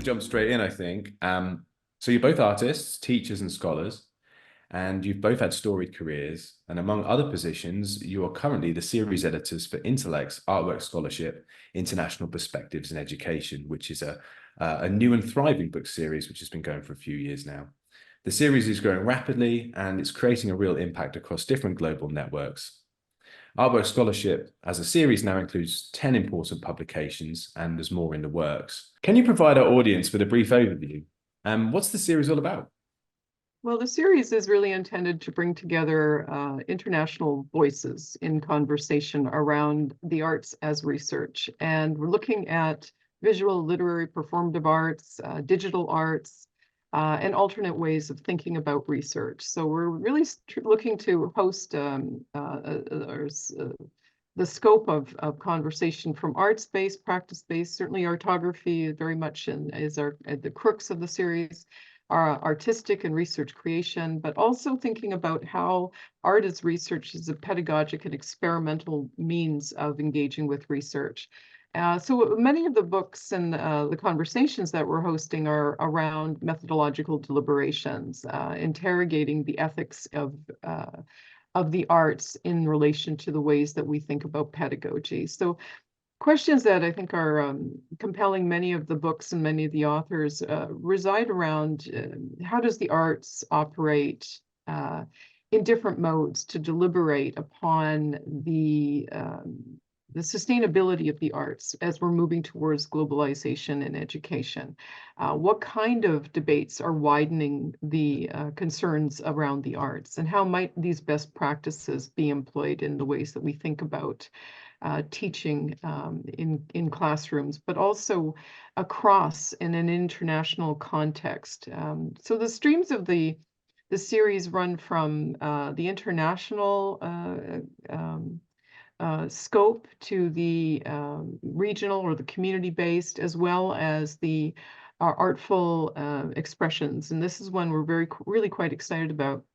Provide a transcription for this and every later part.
jump straight in, I think. So you're both artists, teachers, and scholars, and you've both had storied careers. And among other positions, you are currently the series editors for Intellect's Artwork Scholarship, International Perspectives in Education, which is a new and thriving book series which has been going for a few years now. The series is growing rapidly and it's creating a real impact across different global networks. Artwork Scholarship as a series now includes 10 important publications and there's more in the works. Can you provide our audience with a brief overview? What's the series all about? Well, the series is really intended to bring together international voices in conversation around the arts as research. And we're looking at visual, literary, performative arts, digital arts, and alternate ways of thinking about research. So we're really looking to host the scope of conversation from arts-based, practice-based. Certainly Artography very much is the crux of the series. Artistic and research creation, but also thinking about how art as research is a pedagogic and experimental means of engaging with research. So many of the books and the conversations that we're hosting are around methodological deliberations, interrogating the ethics of the arts in relation to the ways that we think about pedagogy. So questions that I think are compelling many of the books and many of the authors reside around how does the arts operate in different modes to deliberate upon the sustainability of the arts as we're moving towards globalization in education. What kind of debates are widening the concerns around the arts, and how might these best practices be employed in the ways that we think about teaching in classrooms, but also across in an international context. So the streams of the series run from the international scope to the regional or the community-based, as well as the artful expressions. And this is one we're really quite excited about,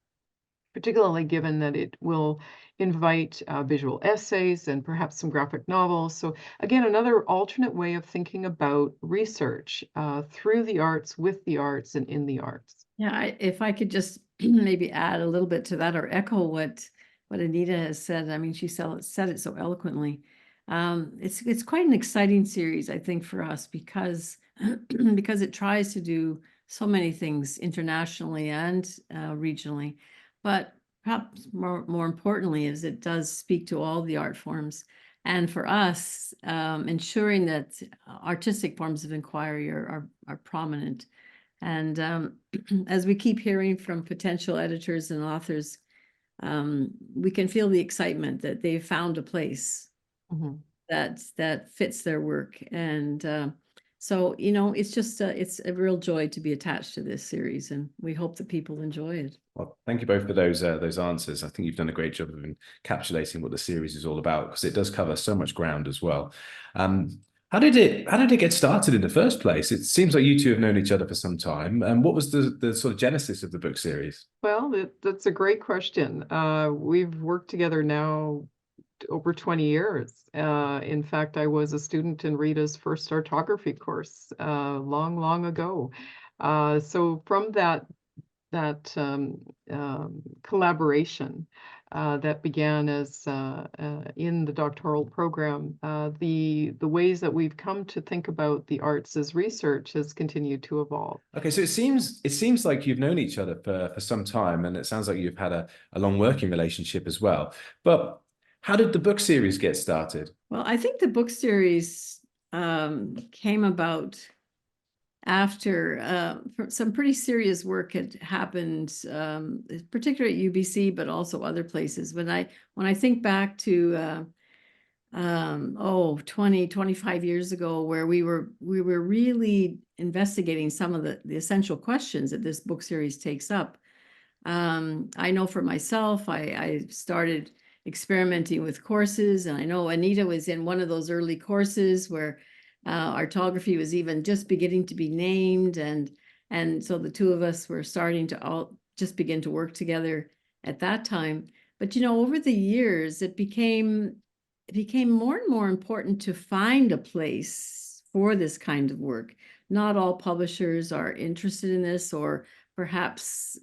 particularly given that it will invite visual essays and perhaps some graphic novels. So again, another alternate way of thinking about research through the arts, with the arts, and in the arts. Yeah, if I could just maybe add a little bit to that or echo what Anita has said. I mean, she said it so eloquently. It's quite an exciting series, I think, for us because it tries to do so many things internationally and regionally. But perhaps more importantly is it does speak to all the art forms. And for us, ensuring that artistic forms of inquiry are prominent. And as we keep hearing from potential editors and authors, we can feel the excitement that they've found a place that fits their work. And so, you know, it's just it's a real joy to be attached to this series, and we hope that people enjoy it. Well, thank you both for those answers. I think you've done a great job of encapsulating what the series is all about, because it does cover so much ground as well. How did it get started in the first place? It seems like you two have known each other for some time. And what was the sort of genesis of the book series? Well, that's a great question. We've worked together now over 20 years. In fact, I was a student in Rita's first Artography course long ago. So from that collaboration that began as in the doctoral program, the ways that we've come to think about the arts as research has continued to evolve. Okay, so it seems like you've known each other for some time, and it sounds like you've had a long working relationship as well. But how did the book series get started? Well, I think the book series came about after some pretty serious work had happened, particularly at UBC, but also other places. When I think back to 25 years ago, where we were really investigating some of the essential questions that this book series takes up. I know for myself, I started experimenting with courses, and I know Anita was in one of those early courses where Artography was even just beginning to be named, and so the two of us were starting to all just begin to work together at that time. But you know, over the years, it became more and more important to find a place for this kind of work, not all publishers are interested in this, or perhaps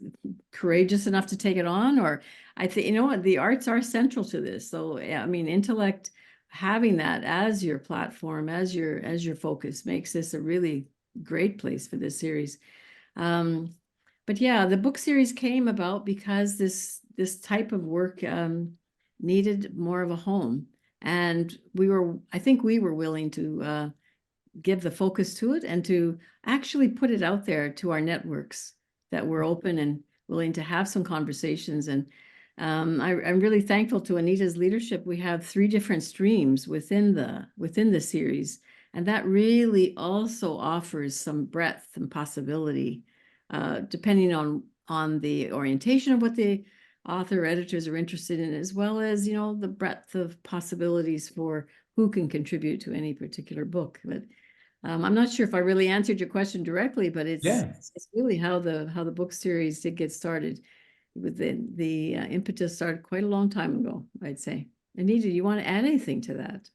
courageous enough to take it on. Or I think, you know what, the arts are central to this. So, yeah, I mean, Intellect, having that as your platform, as your focus, makes this a really great place for this series. But yeah, the book series came about because this type of work needed more of a home. And I think we were willing to give the focus to it and to actually put it out there to our networks that were open and willing to have some conversations. And I'm really thankful to Anita's leadership. We have 3 different streams within the series, and that really also offers some breadth and possibility, depending on the orientation of what the author editors are interested in, as well as, you know, the breadth of possibilities for who can contribute to any particular book. But I'm not sure if I really answered your question directly, but it's really how the book series did get started. With the impetus started quite a long time ago, I'd say. Anita, do you want to add anything to that?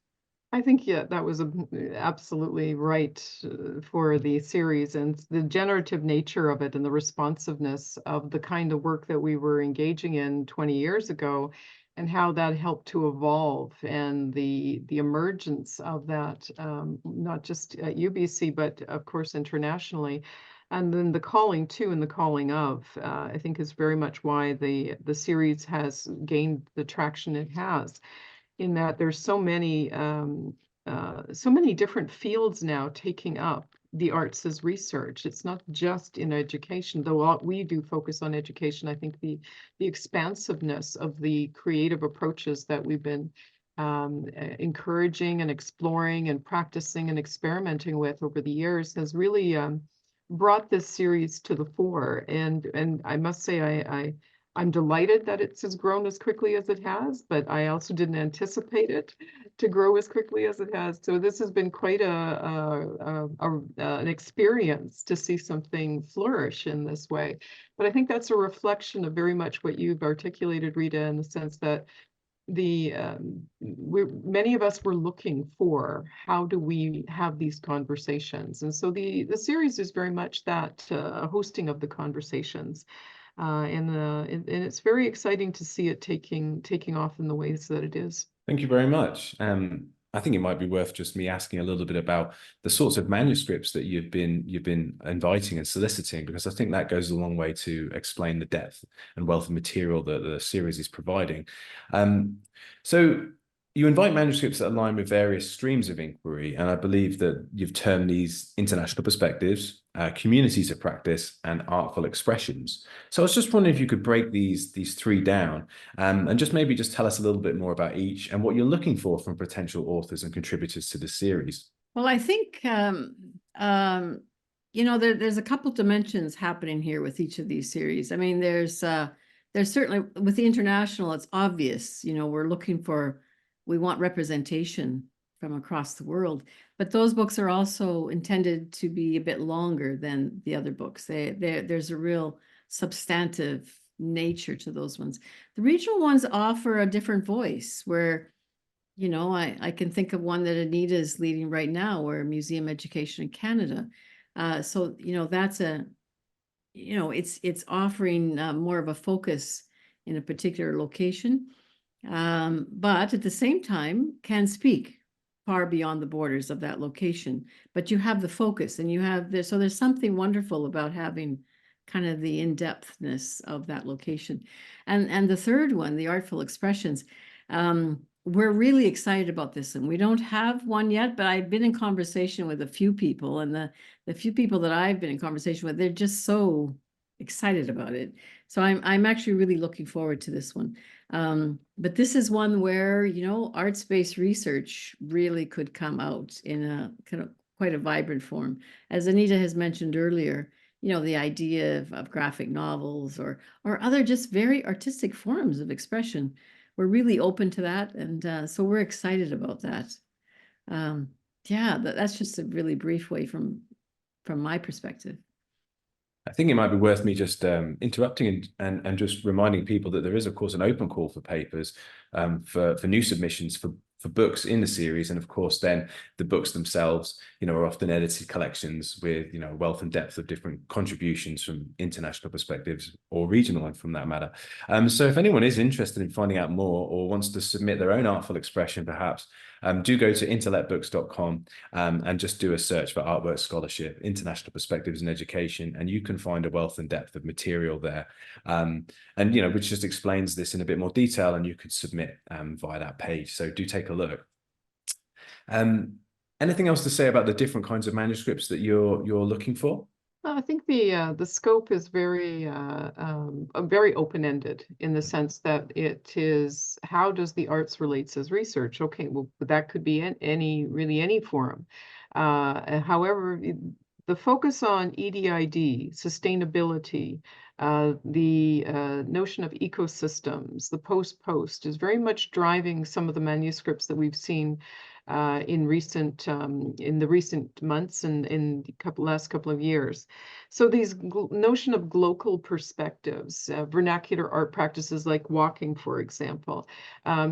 I think, yeah, that was absolutely right for the series, and the generative nature of it and the responsiveness of the kind of work that we were engaging in 20 years ago, and how that helped to evolve, and the emergence of that, not just at UBC, but of course internationally. And then the calling to and the calling of, I think, is very much why the series has gained the traction it has, in that there's so many different fields now taking up the arts as research. It's not just in education, though we do focus on education. I think the expansiveness of the creative approaches that we've been encouraging and exploring and practicing and experimenting with over the years has really brought this series to the fore. And I must say, I'm delighted that it has grown as quickly as it has, but I also didn't anticipate it to grow as quickly as it has. So this has been quite an experience to see something flourish in this way. But I think that's a reflection of very much what you've articulated, Rita, in the sense that many of us were looking for, how do we have these conversations? And so the series is very much that hosting of the conversations. And it's very exciting to see it taking off in the ways that it is. Thank you very much. I think it might be worth just me asking a little bit about the sorts of manuscripts that you've been inviting and soliciting, because I think that goes a long way to explain the depth and wealth of material that the series is providing. So you invite manuscripts that align with various streams of inquiry, and I believe that you've termed these international perspectives, communities of practice, and artful expressions. So I was just wondering if you could break these 3 down, and just tell us a little bit more about each and what you're looking for from potential authors and contributors to the series. Well, I think you know, there's a couple dimensions happening here with each of these series. I mean, there's certainly, with the international, it's obvious, you know, we want representation from across the world, but those books are also intended to be a bit longer than the other books. There's a real substantive nature to those ones. The regional ones offer a different voice, where, you know, I can think of one that Anita is leading right now, where museum education in Canada. So, you know, it's offering more of a focus in a particular location. But at the same time can speak far beyond the borders of that location. But you have the focus, and you have this, so there's something wonderful about having kind of the in-depthness of that location. And the third one, the artful expressions, we're really excited about this, and we don't have one yet, but I've been in conversation with a few people, and the few people that I've been in conversation with, they're just so excited about it. So I'm actually really looking forward to this one. But this is one where, you know, arts-based research really could come out in a kind of quite a vibrant form. As Anita has mentioned earlier, you know, the idea of graphic novels or other just very artistic forms of expression. We're really open to that, and so we're excited about that. Yeah, that's just a really brief way from my perspective. I think it might be worth me just interrupting and just reminding people that there is, of course, an open call for papers for new submissions for books in the series. And of course, then the books themselves, are often edited collections with, wealth and depth of different contributions from international perspectives or regional, and from that matter. So if anyone is interested in finding out more or wants to submit their own artful expression, perhaps, do go to intellectbooks.com and just do a search for Artwork Scholarship, International Perspectives in Education, and you can find a wealth and depth of material there. And which just explains this in a bit more detail, and you could submit via that page. So do take a look. Anything else to say about the different kinds of manuscripts that you're looking for? I think the scope is very open-ended, in the sense that it is, how does the arts relates as research? Okay, well, that could be in any forum. However, the focus on EDID, sustainability, the notion of ecosystems, the post is very much driving some of the manuscripts that we've seen in the recent months and in the last couple of years. So these notion of global perspectives, vernacular art practices like walking, for example.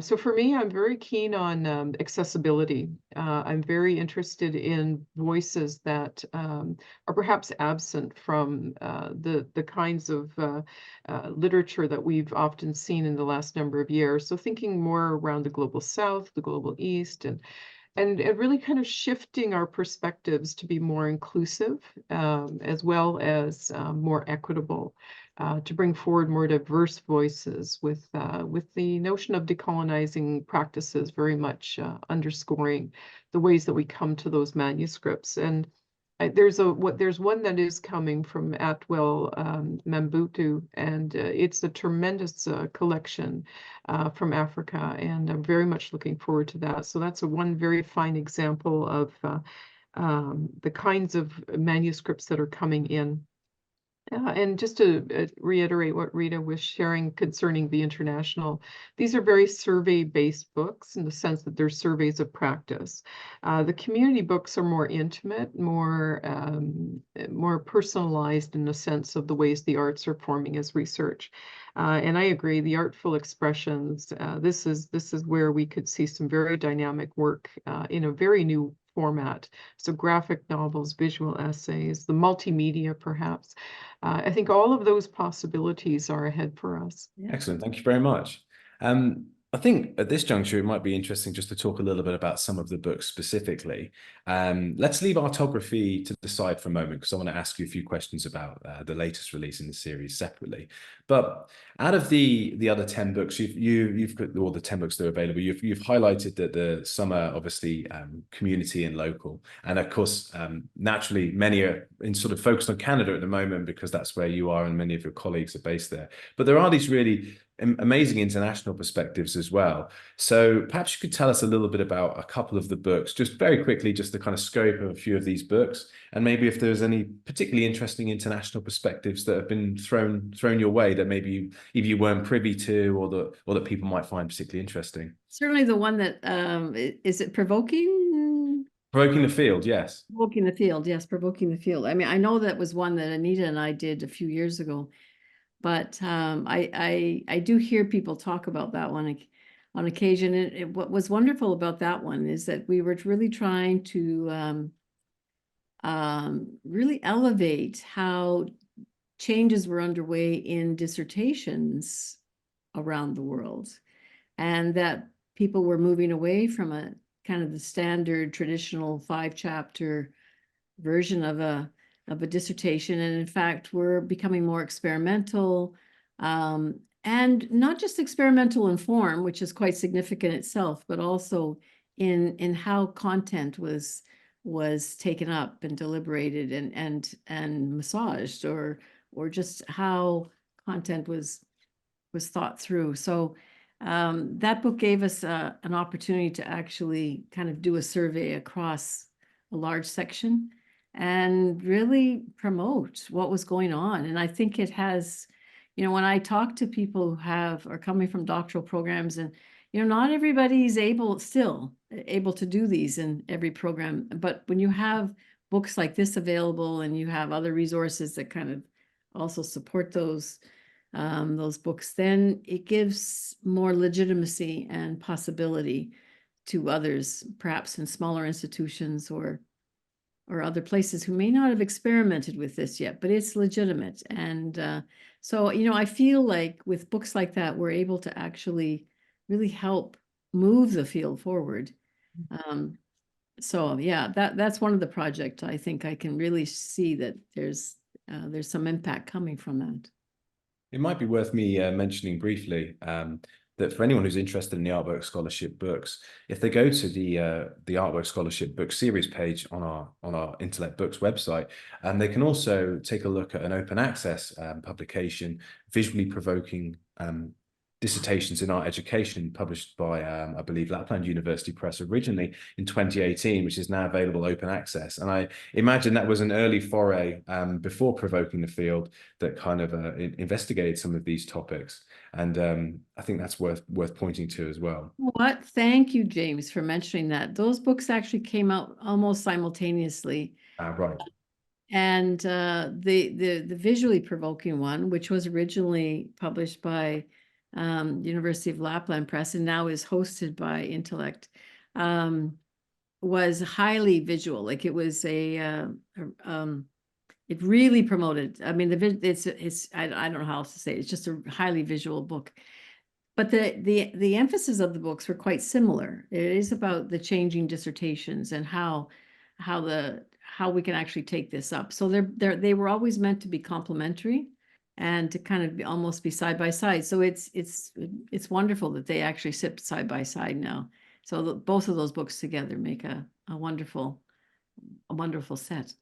So for me, I'm very keen on accessibility. I'm very interested in voices that are perhaps absent from the kinds of literature that we've often seen in the last number of years. So thinking more around the global South, the global East, and really kind of shifting our perspectives to be more inclusive, as well as more equitable, to bring forward more diverse voices, with the notion of decolonizing practices very much underscoring the ways that we come to those manuscripts. And there's one that is coming from Atwell Mambutu, and it's a tremendous collection from Africa, and I'm very much looking forward to that. So that's one very fine example of the kinds of manuscripts that are coming in. And just to reiterate what Rita was sharing concerning the international, these are very survey-based books, in the sense that they're surveys of practice. The community books are more intimate, more personalized, in the sense of the ways the arts are forming as research. And I agree, the artful expressions, this is where we could see some very dynamic work in a very new format. So graphic novels, visual essays, the multimedia, perhaps. I think all of those possibilities are ahead for us. Yeah. Excellent. Thank you very much. I think at this juncture, it might be interesting just to talk a little bit about some of the books specifically. Let's leave Artography to the side for a moment, because I want to ask you a few questions about the latest release in the series separately. But out of the other 10 books, you've got all the 10 books that are available. You've highlighted that some are obviously community and local, and of course, naturally, many are sort of focused on Canada at the moment, because that's where you are and many of your colleagues are based there. But there are these really amazing international perspectives as well. So perhaps you could tell us a little bit about a couple of the books, just very quickly, just the kind of scope of a few of these books, and maybe if there's any particularly interesting international perspectives that have been thrown your way that maybe either you weren't privy to, or that people might find particularly interesting. Certainly the one that, is it Provoking? Provoking the Field, yes. Provoking the Field, yes, Provoking the Field. I mean, I know that was one that Anita and I did a few years ago, but I do hear people talk about that one on occasion. And what was wonderful about that one is that we were really trying to really elevate how changes were underway in dissertations around the world, and that people were moving away from a kind of the standard traditional 5-chapter version of a dissertation, and in fact we're becoming more experimental, and not just experimental in form, which is quite significant itself, but also in how content was taken up and deliberated and massaged, or just how content was thought through. So that book gave us an opportunity to actually kind of do a survey across a large section and really promote what was going on. And I think it has, when I talk to people who are coming from doctoral programs, and not everybody's still able to do these in every program, but when you have books like this available, and you have other resources that kind of also support those books, then it gives more legitimacy and possibility to others, perhaps in smaller institutions or other places who may not have experimented with this yet, but it's legitimate. And so, you know, I feel like with books like that, we're able to actually really help move the field forward. So yeah, that's one of the projects I think I can really see that there's some impact coming from that. It might be worth me mentioning briefly that for anyone who's interested in the Artwork Scholarship books, if they go to the Artwork Scholarship book series page on our Intellect Books website, and they can also take a look at an open access publication, visually provoking dissertations in art education, published by I believe Lapland University Press originally in 2018, which is now available open access. And I imagine that was an early foray before Provoking the Field that kind of investigated some of these topics. And I think that's worth pointing to as well. What? Thank you, James, for mentioning that. Those books actually came out almost simultaneously. Right. And the visually provoking one, which was originally published by University of Lapland Press and now is hosted by Intellect, was highly visual. Like it was it really promoted. I mean, I don't know how else to say it. It's just a highly visual book. But the emphasis of the books were quite similar. It is about the changing dissertations and how we can actually take this up. So they were always meant to be complementary and to kind of almost be side by side. So it's wonderful that they actually sit side by side now. So both of those books together make a wonderful set.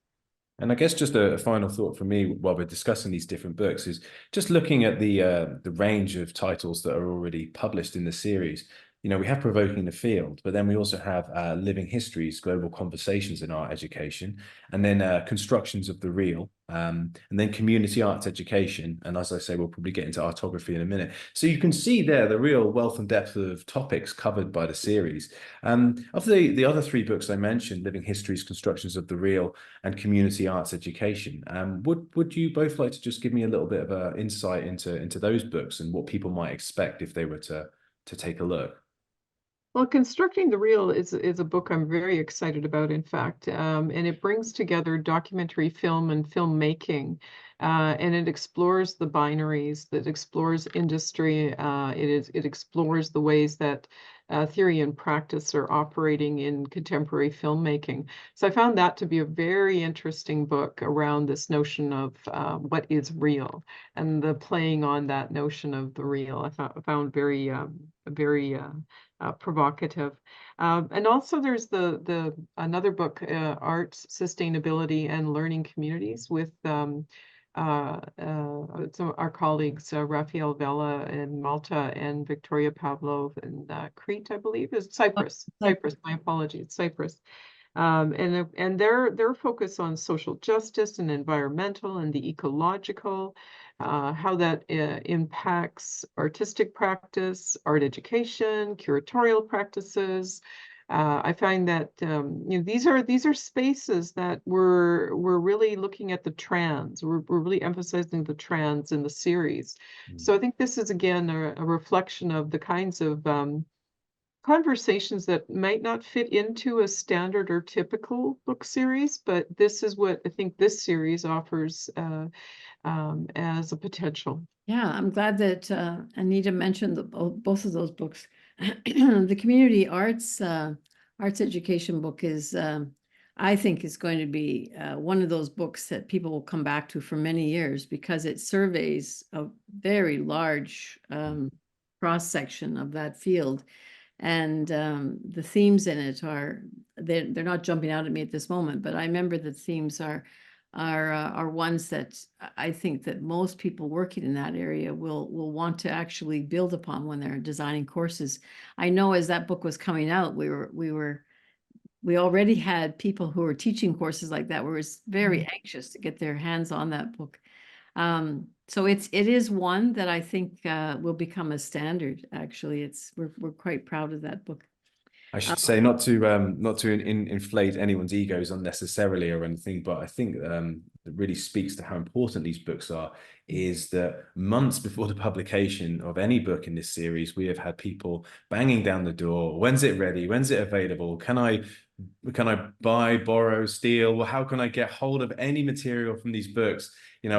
And I guess just a final thought for me while we're discussing these different books is just looking at the range of titles that are already published in the series. You know, we have Provoking the Field, but then we also have Living Histories, Global Conversations in Art Education, and then Constructions of the Real, and then Community Arts Education. And as I say, we'll probably get into Artography in a minute. So you can see there the real wealth and depth of topics covered by the series. Of the other three books I mentioned, Living Histories, Constructions of the Real, and Community Arts Education, would you both like to just give me a little bit of an insight into those books and what people might expect if they were to take a look? Well, Constructing the Real is a book I'm very excited about, in fact, and it brings together documentary film and filmmaking, and it explores the binaries, that explores industry, it explores the ways that theory and practice are operating in contemporary filmmaking. So I found that to be a very interesting book around this notion of what is real and the playing on that notion of the real. I found very provocative. And also there's another book, Arts, Sustainability and Learning Communities, with some of our colleagues, Raphael Vella in Malta and Victoria Pavlov in Crete, I believe, is Cyprus. Cyprus, my apologies, Cyprus. And their focus on social justice and environmental and the ecological, how that impacts artistic practice, art education, curatorial practices. I find that you know, these are spaces that we're really looking at the trans. We're really emphasizing the trans in the series. So I think this is again a reflection of the kinds of conversations that might not fit into a standard or typical book series, but this is what I think this series offers as a potential. Yeah, I'm glad that Anita mentioned both of those books. The community arts education book is, I think, is going to be one of those books that people will come back to for many years because it surveys a very large cross section of that field. And the themes in it they're not jumping out at me at this moment, but I remember the themes are ones that I think that most people working in that area will want to actually build upon when they're designing courses. I know as that book was coming out, we already had people who were teaching courses like that were very anxious to get their hands on that book. So it is one that I think will become a standard. Actually, we're quite proud of that book. I should say not to inflate anyone's egos unnecessarily or anything, but I think it really speaks to how important these books are is that months before the publication of any book in this series, we have had people banging down the door. When's it ready? When's it available? Can I buy, borrow, steal? How can I get hold of any material from these books? And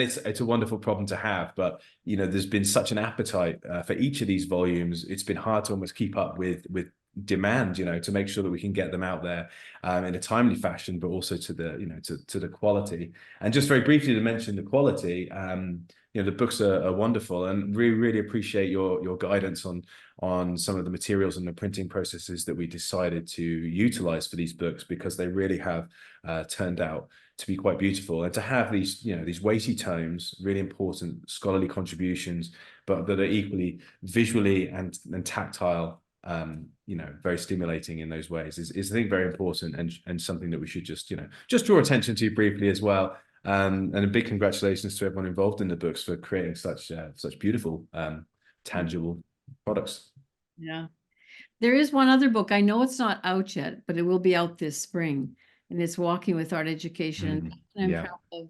it's a wonderful problem to have. But there's been such an appetite for each of these volumes. It's been hard to almost keep up with demand, to make sure that we can get them out there in a timely fashion, but also to the to the quality. And just very briefly to mention the quality, the books are wonderful, and really appreciate your guidance on some of the materials and the printing processes that we decided to utilize for these books, because they really have turned out to be quite beautiful. And to have these these weighty tomes, really important scholarly contributions, but that are equally visually and tactile, very stimulating in those ways is I think very important, and something that we should just draw attention to briefly as well. And a big congratulations to everyone involved in the books for creating such beautiful tangible products. Yeah. There is one other book. I know it's not out yet, but it will be out this spring, and it's Walking with Art Education. I'm proud of,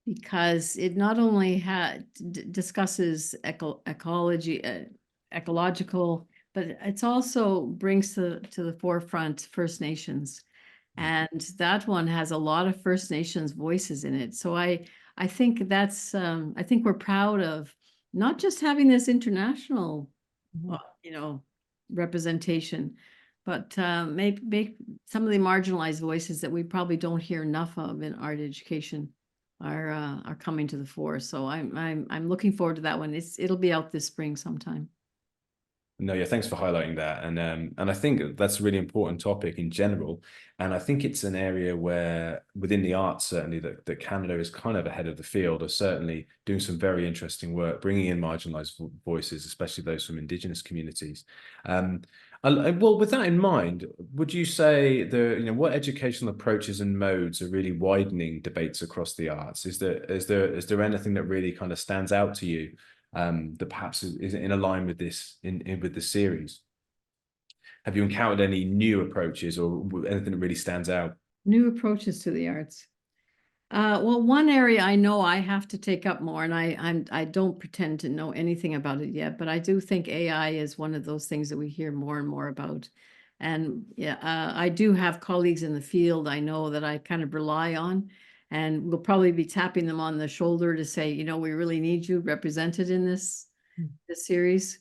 because it not only discusses ecological, but it's also brings to the forefront First Nations. And that one has a lot of First Nations voices in it. So I think that's, I think we're proud of not just having this international, representation, but make some of the marginalized voices that we probably don't hear enough of in art education are coming to the fore. So I'm looking forward to that one. It'll be out this spring sometime. No, yeah, thanks for highlighting that. And I think that's a really important topic in general. And I think it's an area where within the arts, certainly, that Canada is kind of ahead of the field, or certainly doing some very interesting work, bringing in marginalized voices, especially those from Indigenous communities. Well, with that in mind, would you say what educational approaches and modes are really widening debates across the arts? Is there anything that really kind of stands out to you that perhaps is in line with this with the series? Have you encountered any new approaches or anything that really stands out? New approaches to the arts. Well, one area I know I have to take up more, and I don't pretend to know anything about it yet, but I do think AI is one of those things that we hear more and more about. And yeah, I do have colleagues in the field I know that I kind of rely on, and we'll probably be tapping them on the shoulder to say, we really need you represented in this series,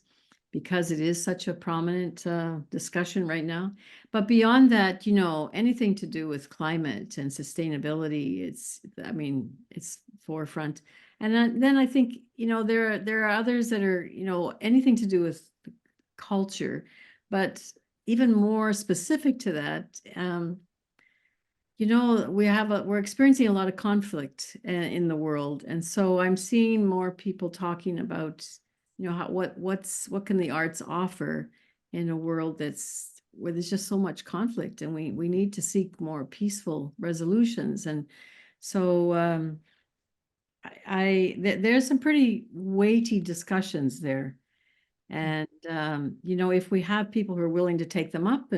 because it is such a prominent discussion right now. But beyond that, anything to do with climate and sustainability, it's forefront. And then I think, there are others that are, anything to do with culture, but even more specific to that, we're experiencing a lot of conflict in the world. And so I'm seeing more people talking about, what can the arts offer in a world where there's just so much conflict, and we need to seek more peaceful resolutions. And so there's some pretty weighty discussions there. And if we have people who are willing to take them up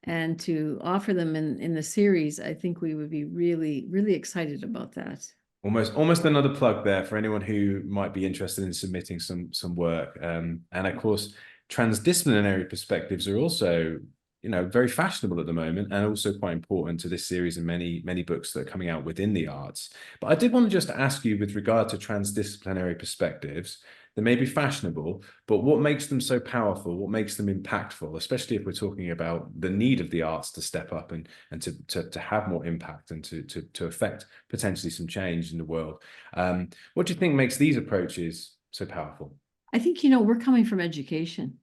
and to offer them in the series, I think we would be really, really excited about that. Almost another plug there for anyone who might be interested in submitting some work. And of course, transdisciplinary perspectives are also, very fashionable at the moment, and also quite important to this series and many books that are coming out within the arts. But I did want to just ask you, with regard to transdisciplinary perspectives, they may be fashionable, but what makes them so powerful? What makes them impactful, especially if we're talking about the need of the arts to step up and to have more impact and to affect potentially some change in the world? What do you think makes these approaches so powerful? I think, we're coming from education.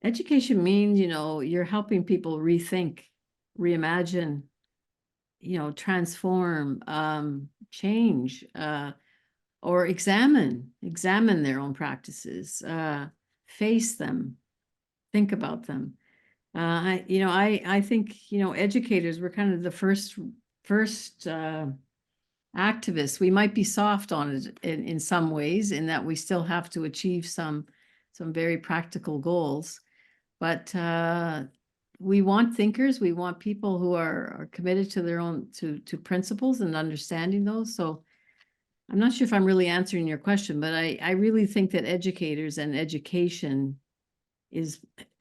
Education means, you're helping people rethink, reimagine, transform, change, or examine their own practices, face them, think about them. I think, educators were kind of the first activists. We might be soft on it in some ways, in that we still have to achieve some very practical goals. But we want thinkers. We want people who are committed to their own to principles and understanding those. So I'm not sure if I'm really answering your question, but I really think that educators and education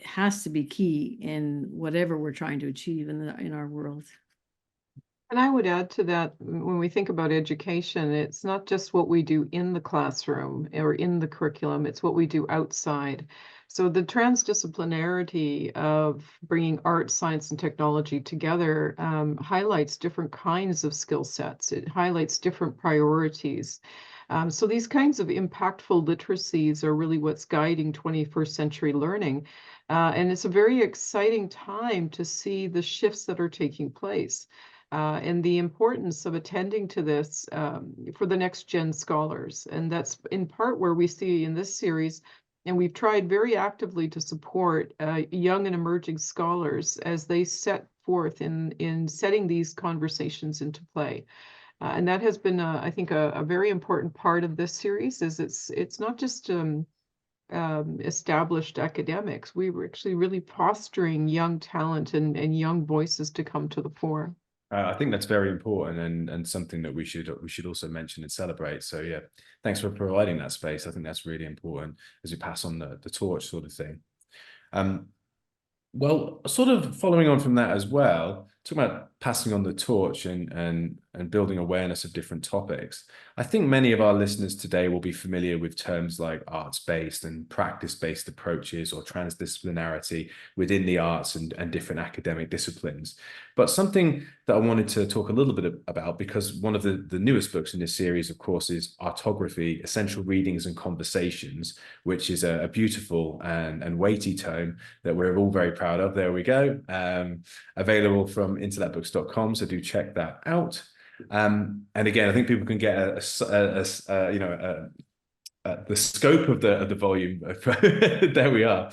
has to be key in whatever we're trying to achieve in our world. And I would add to that, when we think about education, it's not just what we do in the classroom or in the curriculum, it's what we do outside. So the transdisciplinarity of bringing art, science, and technology together highlights different kinds of skill sets. It highlights different priorities. So these kinds of impactful literacies are really what's guiding 21st century learning. And it's a very exciting time to see the shifts that are taking place. And the importance of attending to this for the next gen scholars. And that's in part where we see in this series, and we've tried very actively to support young and emerging scholars as they set forth in setting these conversations into play. And that has been, I think, a very important part of this series, is it's not just established academics. We were actually really fostering young talent and young voices to come to the fore. I think that's very important and something that we should also mention and celebrate. So yeah, thanks for providing that space. I think that's really important as we pass on the torch sort of thing. Well, sort of following on from that as well, talking about passing on the torch and building awareness of different topics. I think many of our listeners today will be familiar with terms like arts-based and practice-based approaches, or transdisciplinarity within the arts and different academic disciplines. But something that I wanted to talk a little bit about, because one of the newest books in this series, of course, is Artography, Essential Readings and Conversations, which is a beautiful and weighty tome that we're all very proud of. There we go. Available from intellectbooks.com, so do check that out. And again, I think people can get the scope of the volume. There we are.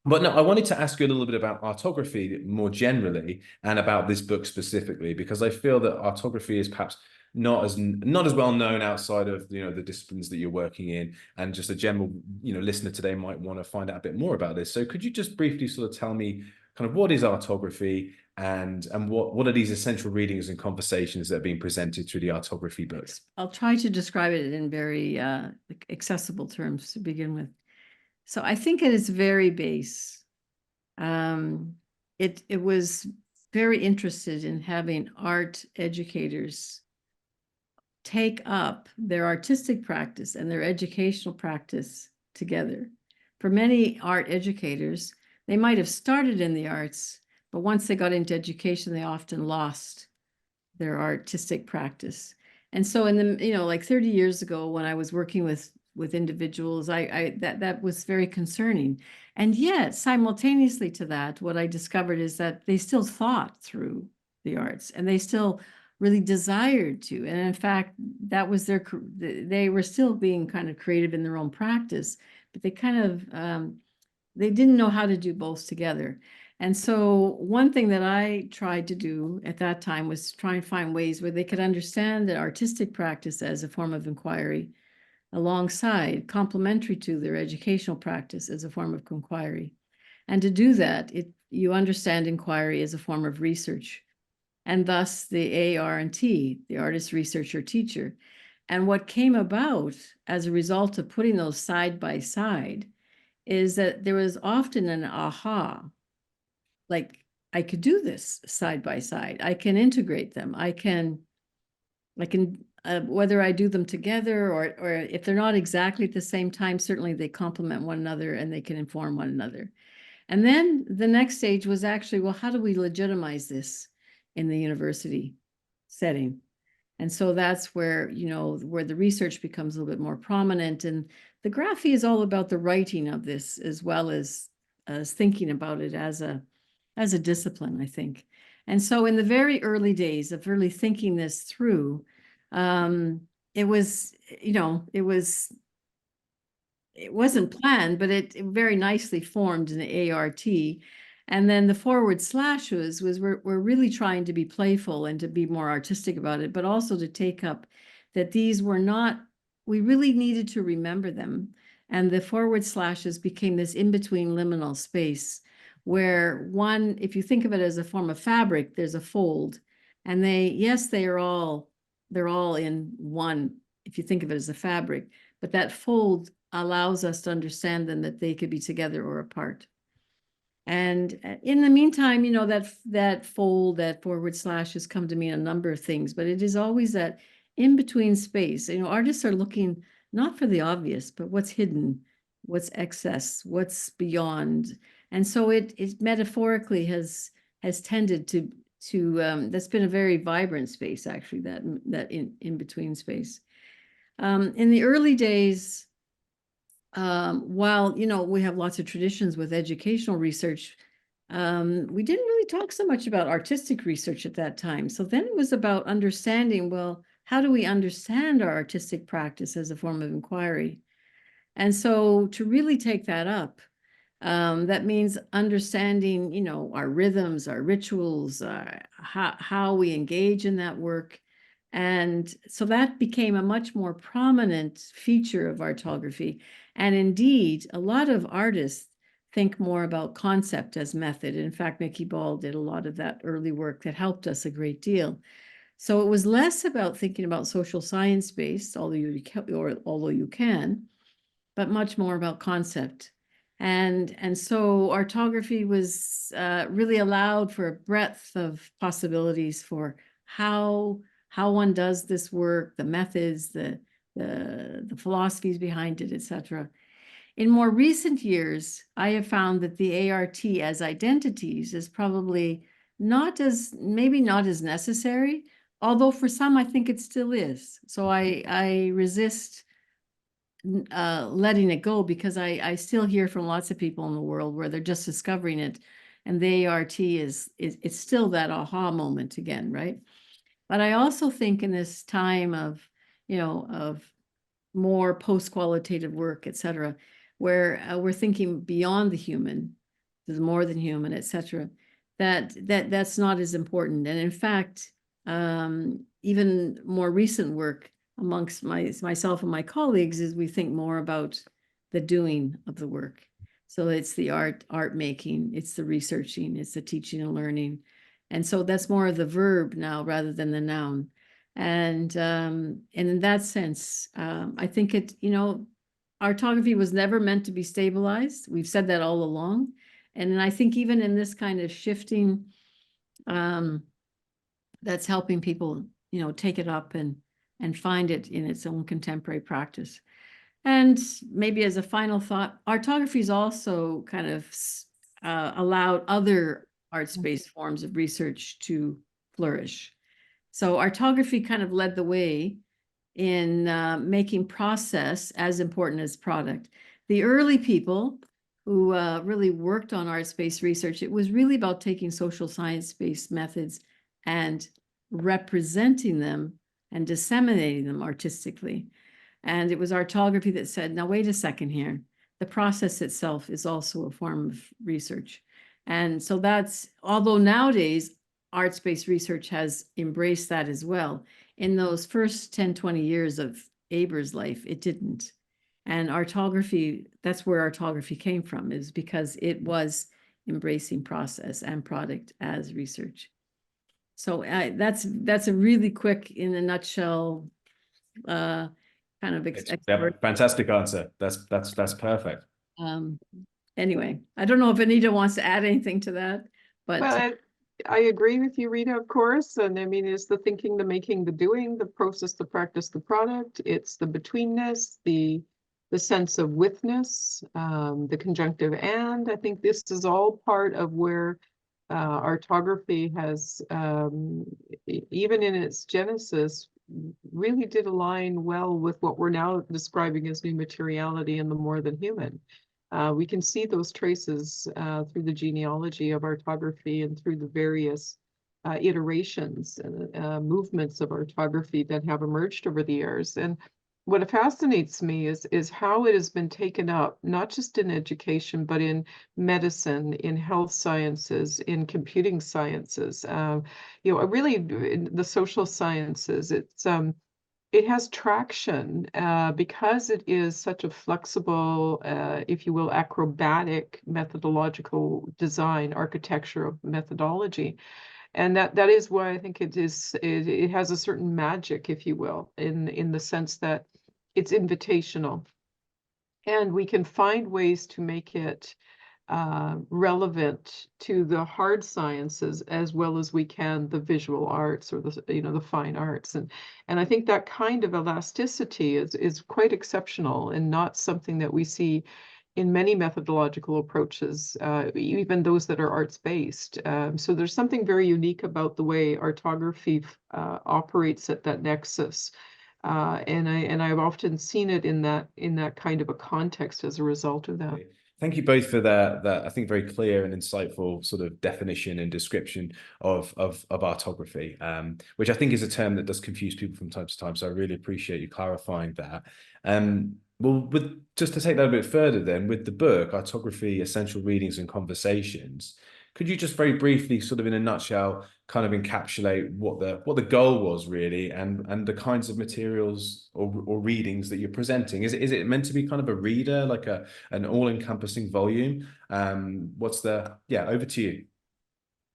But no, I wanted to ask you a little bit about artography more generally, and about this book specifically, because I feel that artography is perhaps not as well known outside of the disciplines that you're working in, and just a general listener today might want to find out a bit more about this. So could you just briefly sort of tell me kind of what is artography, and what are these essential readings and conversations that are being presented through the Artography books? I'll try to describe it in very accessible terms to begin with. So I think at its very base, it was very interested in having art educators take up their artistic practice and their educational practice together. For many art educators, they might have started in the arts, but once they got into education, they often lost their artistic practice. And so in the, like 30 years ago, when I was working with individuals, that was very concerning. And yet, simultaneously to that, what I discovered is that they still thought through the arts, and they still really desired to. And in fact, that was they were still being kind of creative in their own practice, but they kind of, they didn't know how to do both together. And so one thing that I tried to do at that time was try and find ways where they could understand the artistic practice as a form of inquiry, alongside, complementary to their educational practice as a form of inquiry. And to do that, you understand inquiry as a form of research, and thus the AR&T, the artist, researcher, teacher. And what came about as a result of putting those side by side is that there was often an aha, like, I could do this side by side. I can integrate them. I can whether I do them together or if they're not exactly at the same time, certainly they complement one another and they can inform one another. And then the next stage was actually, well, how do we legitimize this in the university setting? And so that's where, where the research becomes a little bit more prominent. And the graphy is all about the writing of this, as well as thinking about it as a discipline, I think. And so in the very early days of really thinking this through, it wasn't planned, but it very nicely formed in the ART. And then the forward slash was we're really trying to be playful and to be more artistic about it, but also to take up that these were not, we really needed to remember them. And the forward slashes became this in-between liminal space where if you think of it as a form of fabric, there's a fold. And they are all they're all in one, if you think of it as a fabric, but that fold allows us to understand them, that they could be together or apart. And in the meantime, you know, that fold, that forward slash has come to mean a number of things, but it is always that in-between space. You know, artists are looking not for the obvious, but what's hidden, what's excess, what's beyond. And so it metaphorically has tended to that's been a very vibrant space, actually, that in-between space. In the early days, while, you know, we have lots of traditions with educational research, we didn't really talk so much about artistic research at that time. So then it was about understanding, well, how do we understand our artistic practice as a form of inquiry? And so to really take that up, that means understanding, you know, our rhythms, our rituals, how we engage in that work. And so that became a much more prominent feature of artography. And indeed, a lot of artists think more about concept as method. In fact, Mickey Ball did a lot of that early work that helped us a great deal. So it was less about thinking about social science based, although you can, but much more about concept. And so artography was really allowed for a breadth of possibilities for how one does this work, the methods, the philosophies behind it, etc. In more recent years, I have found that the ART as identities is probably maybe not as necessary, although for some I think it still is. So I resist letting it go, because I still hear from lots of people in the world where they're just discovering it, and the ART it's still that aha moment again, right? But I also think in this time of, you know, of more post-qualitative work, etc., where we're thinking beyond the human, there's more than human, etc., that's not as important. And in fact, even more recent work amongst myself and my colleagues is we think more about the doing of the work. So it's the art making, it's the researching, it's the teaching and learning. And so that's more of the verb now rather than the noun. And in that sense, I think it, you know, artography was never meant to be stabilized. We've said that all along. And I think even in this kind of shifting, that's helping people, you know, take it up and find it in its own contemporary practice. And maybe as a final thought, artography is also kind of allowed other arts-based forms of research to flourish. So artography kind of led the way in making process as important as product. The early people who really worked on arts-based research, it was really about taking social science-based methods and representing them and disseminating them artistically. And it was artography that said, now wait a second here, the process itself is also a form of research. And so that's, although nowadays arts-based research has embraced that as well, in those first 10, 20 years of Eber's life, it didn't. And artography, that's where artography came from, is because it was embracing process and product as research. So that's a really quick, in a nutshell, kind of fantastic answer. That's perfect. Anyway, I don't know if Anita wants to add anything to that, but well, I agree with you, Rita, of course. And I mean, it's the thinking, the making, the doing, the process, the practice, the product. It's the betweenness, the sense of withness, the conjunctive and. I think this is all part of where artography has, even in its genesis, really did align well with what we're now describing as new materiality and the more than human. We can see those traces through the genealogy of artography and through the various iterations and movements of artography that have emerged over the years. And what fascinates me is how it has been taken up, not just in education, but in medicine, in health sciences, in computing sciences, you know, really in the social sciences. It has traction because it is such a flexible, if you will, acrobatic methodological design, architecture of methodology. And that is why I think it has a certain magic, if you will, in the sense that it's invitational. And we can find ways to make it relevant to the hard sciences as well as we can the visual arts or the fine arts. And I think that kind of elasticity is quite exceptional and not something that we see in many methodological approaches, even those that are arts-based. So there's something very unique about the way Artography operates at that nexus. And I've often seen it in that kind of a context as a result of that. Thank you both for that I think very clear and insightful sort of definition and description of artography, which I think is a term that does confuse people from time to time. So I really appreciate you clarifying that. Well, just to take that a bit further then, with the book, Artography, Essential Readings and Conversations, could you just very briefly, sort of in a nutshell, kind of encapsulate what the goal was really, and the kinds of materials or readings that you're presenting? Is it meant to be kind of a reader, like an all-encompassing volume? Over to you.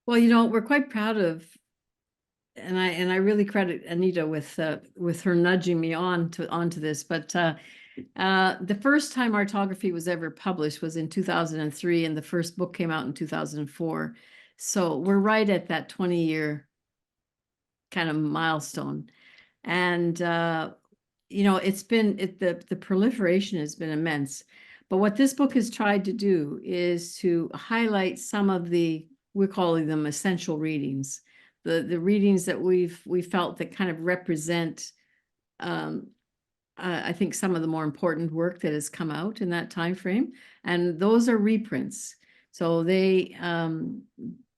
Well, we're quite proud of, and I really credit Anita with her nudging me onto this, but the first time Artography was ever published was in 2003, and the first book came out in 2004. So we're right at that 20-year kind of milestone. And, the proliferation has been immense. But what this book has tried to do is to highlight some of we're calling them essential readings, the readings that we felt that kind of represent I think some of the more important work that has come out in that time frame, and those are reprints. So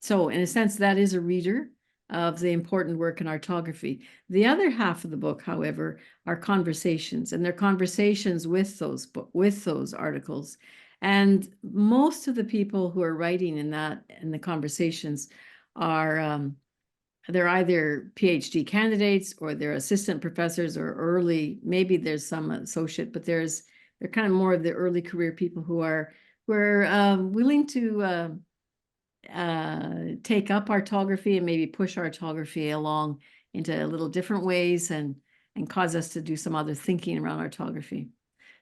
so in a sense, that is a reader of the important work in Artography. The other half of the book, however, are conversations, and they're conversations with those articles. And most of the people who are writing in the conversations are they're either PhD candidates or they're assistant professors or early, maybe there's some associate, but they're kind of more of the early career people who are willing to take up Artography and maybe push Artography along into a little different ways and cause us to do some other thinking around Artography.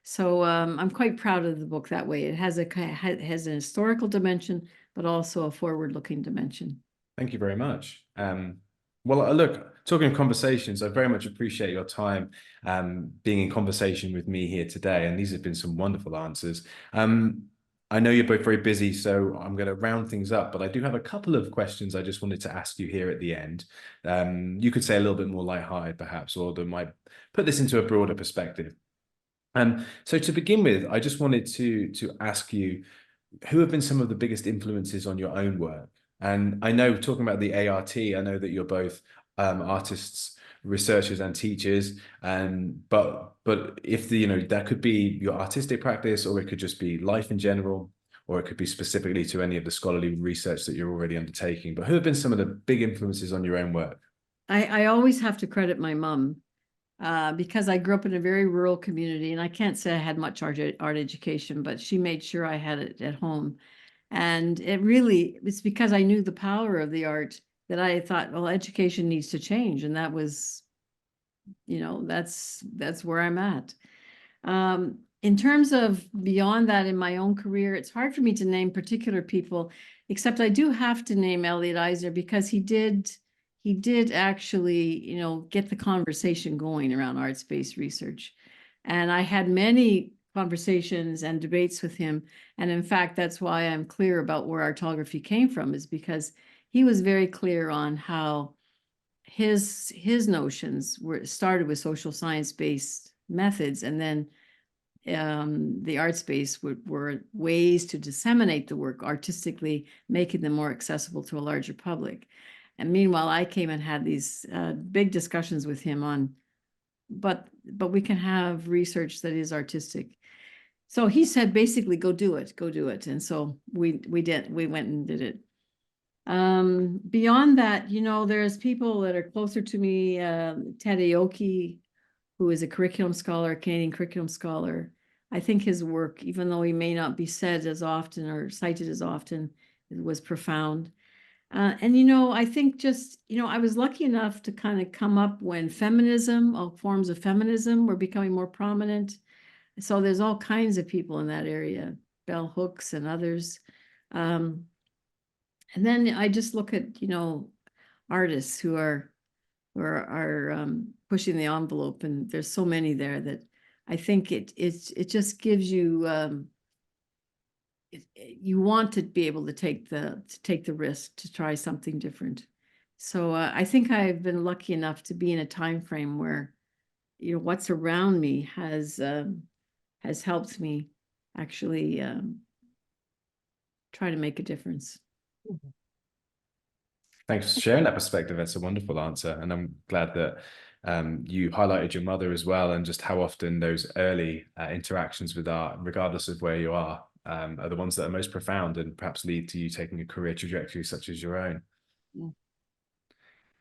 So I'm quite proud of the book that way. It has an historical dimension, but also a forward-looking dimension. Thank you very much. Well, look, talking of conversations, I very much appreciate your time being in conversation with me here today, and these have been some wonderful answers. I know you're both very busy, so I'm going to round things up, but I do have a couple of questions I just wanted to ask you here at the end. You could say a little bit more lighthearted, perhaps, or that might put this into a broader perspective. So to begin with, I just wanted to ask you, who have been some of the biggest influences on your own work? And I know, talking about the ART, I know that you're both artists, researchers, and teachers. But if that could be your artistic practice, or it could just be life in general, or it could be specifically to any of the scholarly research that you're already undertaking. But who have been some of the big influences on your own work? I always have to credit my mom. Because I grew up in a very rural community, and I can't say I had much art education, but she made sure I had it at home. And it's because I knew the power of the art that I thought, well, education needs to change. And that was, that's where I'm at. In terms of beyond that in my own career, it's hard for me to name particular people, except I do have to name Elliot Eisner, because he did actually, get the conversation going around arts-based research. And I had many conversations and debates with him. And in fact, that's why I'm clear about where Artography came from, is because he was very clear on how his notions started with social science-based methods, and then the arts-based were ways to disseminate the work artistically, making them more accessible to a larger public. And meanwhile, I came and had these big discussions with him on, but we can have research that is artistic. So he said, basically, go do it. And so we went and did it. Beyond that, there's people that are closer to me. Ted Aoki, who is a curriculum scholar, Canadian curriculum scholar. I think his work, even though he may not be said as often or cited as often, it was profound. And, you know, I think just, you know, I was lucky enough to kind of come up when feminism, all forms of feminism were becoming more prominent. So there's all kinds of people in that area, bell hooks and others. And then I just look at, you know, artists who are pushing the envelope, and there's so many there that I think it just gives you you want to be able to take the risk to try something different. So I think I've been lucky enough to be in a time frame where, you know, what's around me has helped me actually try to make a difference. Thanks for sharing that perspective. That's a wonderful answer. And I'm glad that you highlighted your mother as well, and just how often those early interactions with art, regardless of where you are the ones that are most profound and perhaps lead to you taking a career trajectory such as your own. Yeah.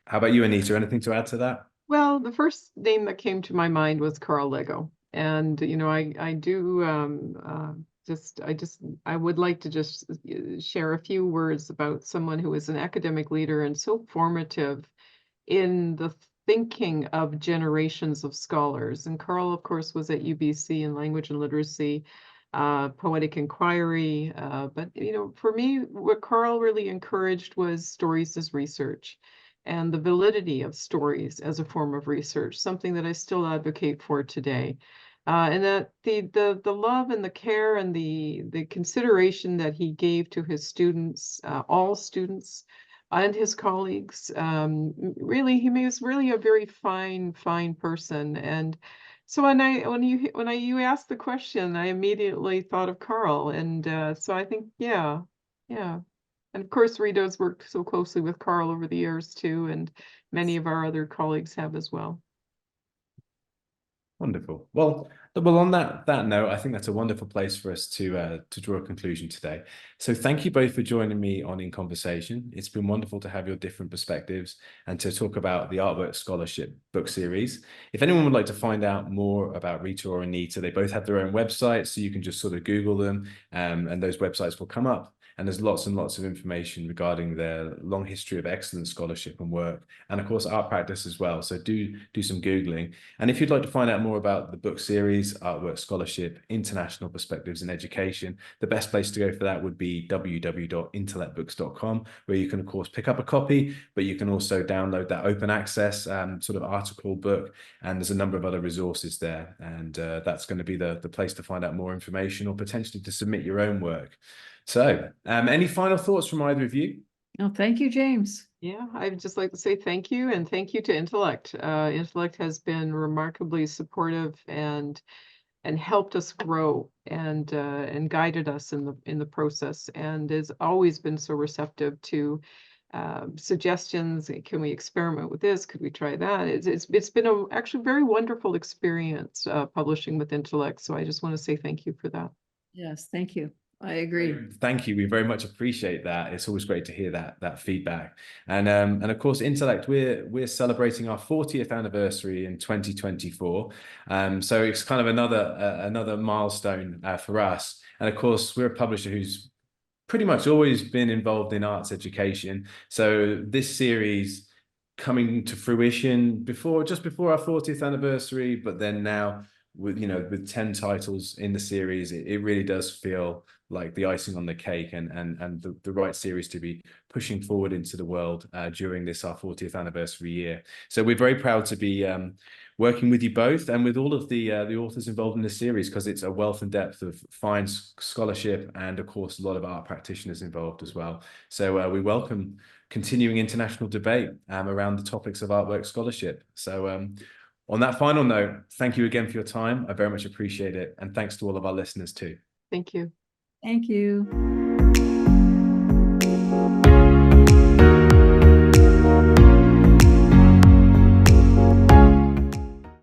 How about you, Anita? Anything to add to that? Well, the first name that came to my mind was Carl Lego. And, you know, I do I would like to just share a few words about someone who is an academic leader and so formative in the thinking of generations of scholars. And Carl, of course, was at UBC in language and literacy, poetic inquiry. But, you know, for me, what Carl really encouraged was stories as research and the validity of stories as a form of research, something that I still advocate for today. And that the love and the care and the consideration that he gave to his students, all students, and his colleagues, really, he was really a very fine person. And so when you asked the question, I immediately thought of Carl, and so I think, yeah. And of course, Rita's worked so closely with Carl over the years too, and many of our other colleagues have as well. Wonderful. Well, on that note, I think that's a wonderful place for us to draw a conclusion today. So thank you both for joining me on In Conversation. It's been wonderful to have your different perspectives and to talk about the Artwork Scholarship book series. If anyone would like to find out more about Rita or Anita, they both have their own websites, so you can just sort of Google them, and those websites will come up. And there's lots and lots of information regarding their long history of excellent scholarship and work, and of course art practice as well. So do some Googling. And if you'd like to find out more about the book series, Artwork Scholarship, International Perspectives in Education, the best place to go for that would be www.intellectbooks.com, where you can of course pick up a copy, but you can also download that open access sort of article book, and there's a number of other resources there. And that's going to be the place to find out more information or potentially to submit your own work. So any final thoughts from either of you? Oh, thank you, James. Yeah, I'd just like to say thank you, and thank you to Intellect. Intellect has been remarkably supportive and helped us grow and guided us in the process, and has always been so receptive to suggestions. Can we experiment with this? Could we try that? It's been actually very wonderful experience publishing with Intellect. So I just want to say thank you for that. Yes, thank you. I agree. Thank you. We very much appreciate that. It's always great to hear that feedback. And of course, Intellect, we're celebrating our 40th anniversary in 2024. So it's kind of another milestone for us. And of course, we're a publisher who's pretty much always been involved in arts education. So this series coming to fruition just before our 40th anniversary, but then now with 10 titles in the series, it really does feel like the icing on the cake and the right series to be pushing forward into the world during this our 40th anniversary year. So we're very proud to be working with you both and with all of the authors involved in this series, because it's a wealth and depth of fine scholarship and of course a lot of art practitioners involved as well. So we welcome continuing international debate around the topics of artwork scholarship. So on that final note, thank you again for your time. I very much appreciate it. And thanks to all of our listeners too. Thank you. Thank you.